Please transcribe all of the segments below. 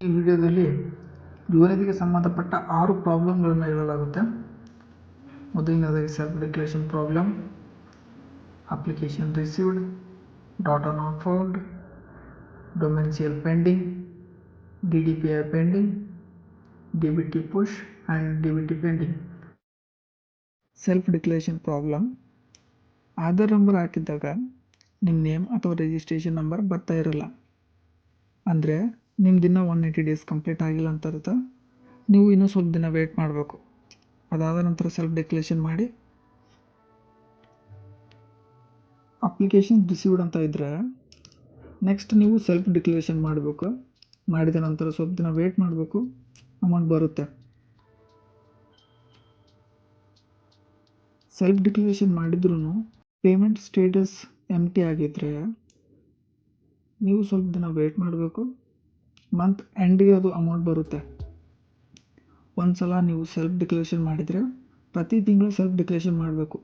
ಈ ವಿಡಿಯೋದಲ್ಲಿ ಯುವನಿಧಿಗೆ ಸಂಬಂಧಪಟ್ಟ 6 ಪ್ರಾಬ್ಲಮ್ಗಳನ್ನು ಹೇಳಲಾಗುತ್ತೆ. ಮೊದಲನೇದಾಗಿ self declaration problem, application received, data not found, domicile pending, DDPI pending, DBT push and DBT pending. Self declaration problem, Aadhaar number ಹಾಕಿದ್ದಾಗ ನಿಮ್ಮ ನೇಮ್ ಅಥವಾ ರಿಜಿಸ್ಟ್ರೇಷನ್ ನಂಬರ್ ಬರ್ತಾ ಇರಲ್ಲ. ಅಂದರೆ ನಿಮ್ದಿನ್ನೂ 180 ಡೇಸ್ ಕಂಪ್ಲೀಟ್ ಆಗಿಲ್ಲ ಅಂತ ಅರ್ಥ. ನೀವು ಇನ್ನೂ ಸ್ವಲ್ಪ ದಿನ ವೇಟ್ ಮಾಡಬೇಕು. ಅದಾದ ನಂತರ ಸೆಲ್ಫ್ ಡಿಕ್ಲರೇಷನ್ ಮಾಡಿ. ಅಪ್ಲಿಕೇಶನ್ ರಿಸೀವ್ಡ್ ಅಂತ ಇದ್ದರೆ ನೆಕ್ಸ್ಟ್ ನೀವು ಸೆಲ್ಫ್ ಡಿಕ್ಲರೇಷನ್ ಮಾಡಬೇಕು. ಮಾಡಿದ ನಂತರ ಸ್ವಲ್ಪ ದಿನ ವೇಟ್ ಮಾಡಬೇಕು, ಅಮೌಂಟ್ ಬರುತ್ತೆ. ಸೆಲ್ಫ್ ಡಿಕ್ಲರೇಷನ್ ಮಾಡಿದ್ರೂ ಪೇಮೆಂಟ್ ಸ್ಟೇಟಸ್ ಎಂಟಿ ಆಗಿದ್ದರೆ ನೀವು ಸ್ವಲ್ಪ ದಿನ ವೇಟ್ ಮಾಡಬೇಕು. ಮಂತ್ ಎಂಡಿಗೆ ಅದು ಅಮೌಂಟ್ ಬರುತ್ತೆ. ಒಂದು ಸಲ ನೀವು ಸೆಲ್ಫ್ ಡಿಕ್ಲರೇಷನ್ ಮಾಡಿದರೆ ಪ್ರತಿ ತಿಂಗಳು ಸೆಲ್ಫ್ ಡಿಕ್ಲರೇಷನ್ ಮಾಡಬೇಕು.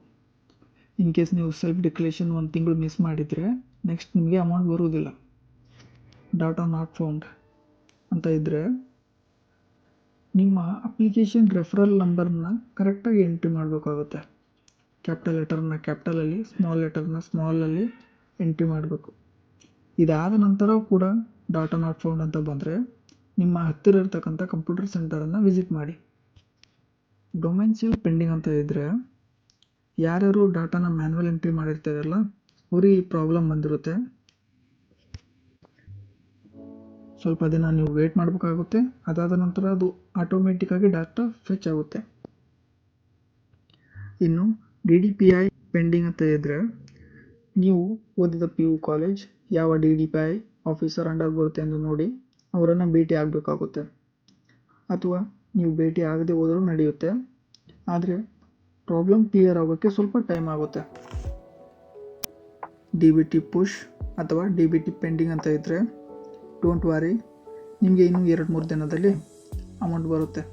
ಇನ್ ಕೇಸ್ ನೀವು ಸೆಲ್ಫ್ ಡಿಕ್ಲರೇಷನ್ ಒಂದು ತಿಂಗಳು ಮಿಸ್ ಮಾಡಿದರೆ ನೆಕ್ಸ್ಟ್ ನಿಮಗೆ ಅಮೌಂಟ್ ಬರುವುದಿಲ್ಲ. ಡಾಟಾ ನಾಟ್ ಫೌಂಡ್ ಅಂತ ಇದ್ದರೆ ನಿಮ್ಮ ಅಪ್ಲಿಕೇಶನ್ ರೆಫರಲ್ ನಂಬರ್ನ ಕರೆಕ್ಟಾಗಿ ಎಂಟ್ರಿ ಮಾಡಬೇಕಾಗುತ್ತೆ. ಕ್ಯಾಪಿಟಲ್ ಲೆಟರ್ನ ಕ್ಯಾಪಿಟಲಲ್ಲಿ, ಸ್ಮಾಲ್ ಲೆಟರ್ನ ಸ್ಮಾಲಲ್ಲಿ ಎಂಟ್ರಿ ಮಾಡಬೇಕು. ಇದಾದ ನಂತರ ಕೂಡ ಡಾಟಾ ನಾಟ್ ಫೌಂಡ್ ಅಂತ ಬಂದರೆ ನಿಮ್ಮ ಹತ್ತಿರ ಇರತಕ್ಕಂಥ ಕಂಪ್ಯೂಟರ್ ಸೆಂಟರನ್ನು ವಿಸಿಟ್ ಮಾಡಿ. ಡೊಮೆನ್ಸಿಯಲ್ ಪೆಂಡಿಂಗ್ ಅಂತ ಇದ್ದರೆ ಯಾರ್ಯಾರು ಡಾಟಾನ ಮ್ಯಾನ್ಯಲ್ ಎಂಟ್ರಿ ಮಾಡಿರ್ತಾರಲ್ಲ ಅವ್ರಿಗೆ ಈ ಪ್ರಾಬ್ಲಮ್ ಬಂದಿರುತ್ತೆ. ಸ್ವಲ್ಪ ದಿನ ನೀವು ವೇಟ್ ಮಾಡಬೇಕಾಗುತ್ತೆ. ಅದಾದ ನಂತರ ಅದು ಆಟೋಮೆಟಿಕ್ಕಾಗಿ ಡಾಟಾ ಫೆಚ್ ಆಗುತ್ತೆ. ಇನ್ನು DDPI ಪೆಂಡಿಂಗ್ ಅಂತ ಇದ್ದರೆ ನೀವು ಓದಿದ PU ಕಾಲೇಜ್ ಯಾವ DDPI ಆಫೀಸರ್ ಅಂಡರ್ ಬರುತ್ತೆ ಎಂದು ನೋಡಿ ಅವರನ್ನು ಭೇಟಿ ಆಗಬೇಕಾಗುತ್ತೆ. ಅಥವಾ ನೀವು ಭೇಟಿ ಆಗದೆ ಹೋದರೂ ನಡೆಯುತ್ತೆ. ಆದರೆ ಪ್ರಾಬ್ಲಮ್ ಕ್ಲಿಯರ್ ಆಗೋಕ್ಕೆ ಸ್ವಲ್ಪ ಟೈಮ್ ಆಗುತ್ತೆ. DBT ಪುಷ್ ಅಥವಾ DBT ಪೆಂಡಿಂಗ್ ಅಂತ ಇದ್ದರೆ ಡೋಂಟ್ ವಾರಿ, ನಿಮಗೆ ಇನ್ನೂ 2-3 ದಿನದಲ್ಲಿ ಅಮೌಂಟ್ ಬರುತ್ತೆ.